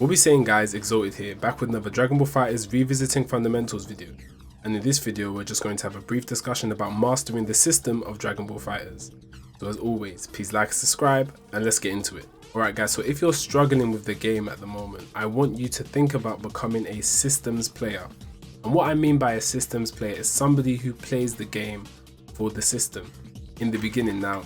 What we saying, guys? Exltd here, back with another Dragon Ball FighterZ revisiting fundamentals video. And in this video we're just going to have a brief discussion about mastering the system of Dragon Ball FighterZ. So as always, please like, subscribe, and let's get into it. Alright guys, so if you're struggling with the game at the moment, I want you to think about becoming a systems player. And what I mean by a systems player is somebody who plays the game for the system in the beginning. Now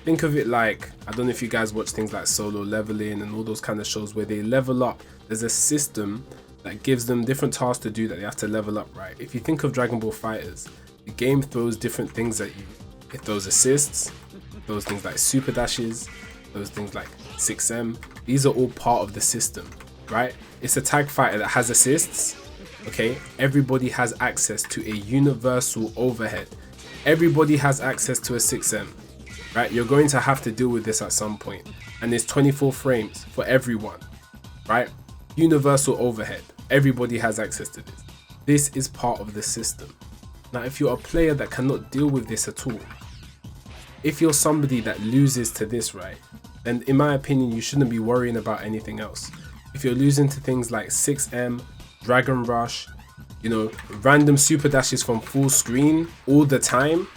think of it like, I don't know if you guys watch things like Solo Leveling and all those kind of shows where they level up. There's a system that gives them different tasks to do that they have to level up, right? If you think of Dragon Ball FighterZ, the game throws different things at you. It throws assists, those things like super dashes, those things like 6M. These are all part of the system, right? It's a tag fighter that has assists, okay? Everybody has access to a universal overhead. Everybody has access to a 6M. Right, you're going to have to deal with this at some point, and it's 24 frames for everyone, right? Universal overhead, everybody has access to this. This is part of the system. Now if you're a player that cannot deal with this at all, if you're somebody that loses to this, right, then in my opinion you shouldn't be worrying about anything else. If you're losing to things like 6M, Dragon Rush, you know, random super dashes from full screen all the time,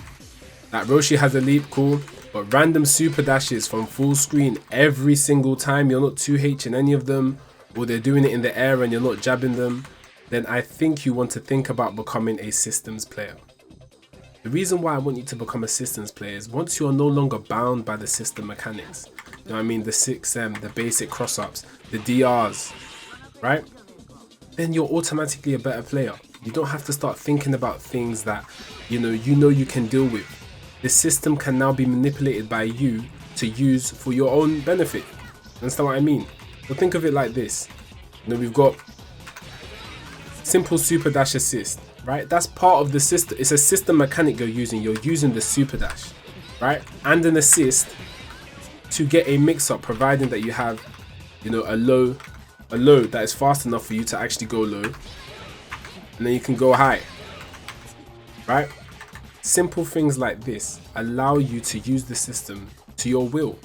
like Roshi has a leap, cool, but random super dashes from full screen every single time, you're not 2H in any of them, or they're doing it in the air and you're not jabbing them, then I think you want to think about becoming a systems player. The reason why I want you to become a systems player is once you're no longer bound by the system mechanics, you know what I mean, the 6M, the basic cross-ups, the DRs, right? Then you're automatically a better player. You don't have to start thinking about things that you know you can deal with. The system can now be manipulated by you to use for your own benefit. Understand what I mean? So think of it like this. You know, we've got simple super dash assist, right? That's part of the system. It's a system mechanic you're using. You're using the super dash, right? And an assist to get a mix up, providing that you have, you know, a low that is fast enough for you to actually go low, and then you can go high, right? Simple things like this allow you to use the system to your will,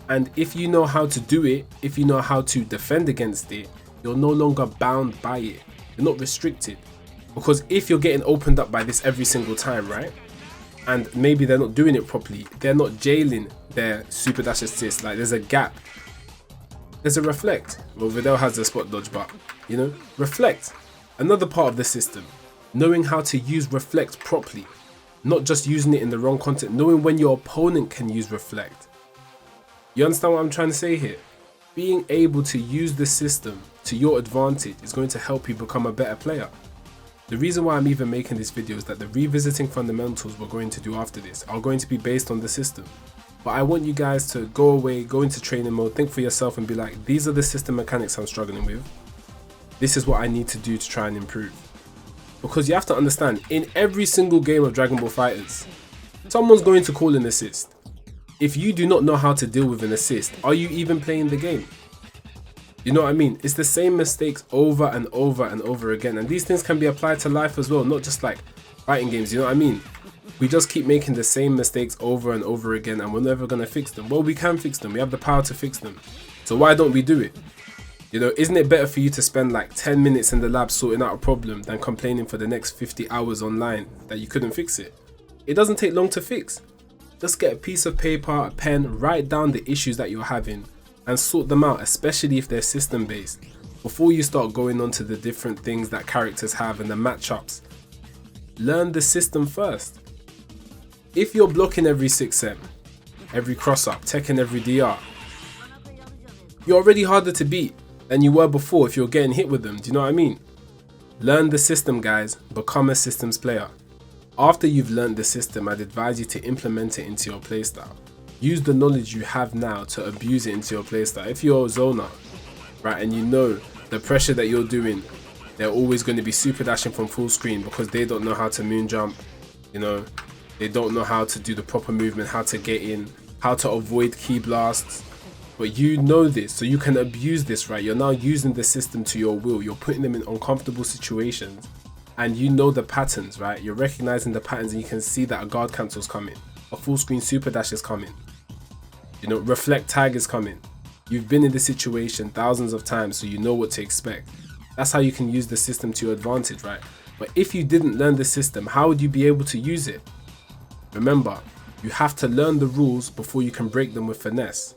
and if you know how to do it, if you know how to defend against it, you're no longer bound by it. You're not restricted, because if you're getting opened up by this every single time, right, and maybe they're not doing it properly, they're not jailing their super dash assist, like there's a gap, there's a reflect. Well, Vidal has the spot dodge, but you know, reflect, another part of the system, knowing how to use reflect properly. Not just using it in the wrong context, knowing when your opponent can use reflect. You understand what I'm trying to say here? Being able to use the system to your advantage is going to help you become a better player. The reason why I'm even making this video is that the revisiting fundamentals we're going to do after this are going to be based on the system. But I want you guys to go away, go into training mode, think for yourself and be like, these are the system mechanics I'm struggling with. This is what I need to do to try and improve. Because you have to understand, in every single game of Dragon Ball FighterZ, someone's going to call an assist. If you do not know how to deal with an assist, are you even playing the game? You know what I mean? It's the same mistakes over and over and over again. And these things can be applied to life as well, not just like fighting games, you know what I mean? We just keep making the same mistakes over and over again and we're never going to fix them. Well, we can fix them. We have the power to fix them. So why don't we do it? You know, isn't it better for you to spend like 10 minutes in the lab sorting out a problem than complaining for the next 50 hours online that you couldn't fix it? It doesn't take long to fix. Just get a piece of paper, a pen, write down the issues that you're having and sort them out, especially if they're system based, before you start going on to the different things that characters have and the matchups. Learn the system first. If you're blocking every 6M, every cross up, teching every DR, you're already harder to beat than you were before if you're getting hit with them. Do you know what I mean? Learn the system, guys. Become a systems player. After you've learned the system, I'd advise you to implement it into your playstyle. Use the knowledge you have now to abuse it into your playstyle. If you're a zoner, right, and you know the pressure that you're doing, they're always going to be super dashing from full screen because they don't know how to moon jump, you know, they don't know how to do the proper movement, how to get in, how to avoid key blasts. But you know this, so you can abuse this, right? You're now using the system to your will. You're putting them in uncomfortable situations and you know the patterns, right? You're recognizing the patterns and you can see that a guard cancel's coming, a full screen super dash is coming, you know, reflect tag is coming. You've been in this situation thousands of times, so you know what to expect. That's how you can use the system to your advantage, right? But if you didn't learn the system, how would you be able to use it? Remember, you have to learn the rules before you can break them with finesse,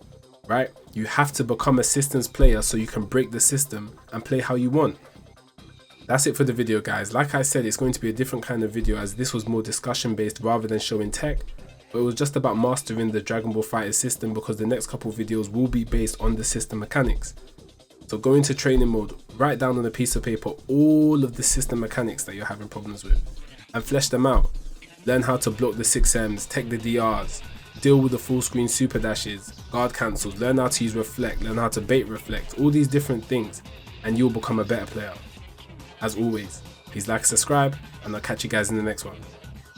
right? You have to become a systems player so you can break the system and play how you want. That's it for the video, guys. Like I said, it's going to be a different kind of video, as this was more discussion based rather than showing tech. But it was just about mastering the Dragon Ball FighterZ system, because the next couple of videos will be based on the system mechanics. So go into training mode, write down on a piece of paper all of the system mechanics that you're having problems with and flesh them out. Learn how to block the 6Ms, tech the DRs, deal with the full screen super dashes, guard cancels, learn how to use reflect, learn how to bait reflect, all these different things, and you'll become a better player. As always, please like, subscribe, and I'll catch you guys in the next one.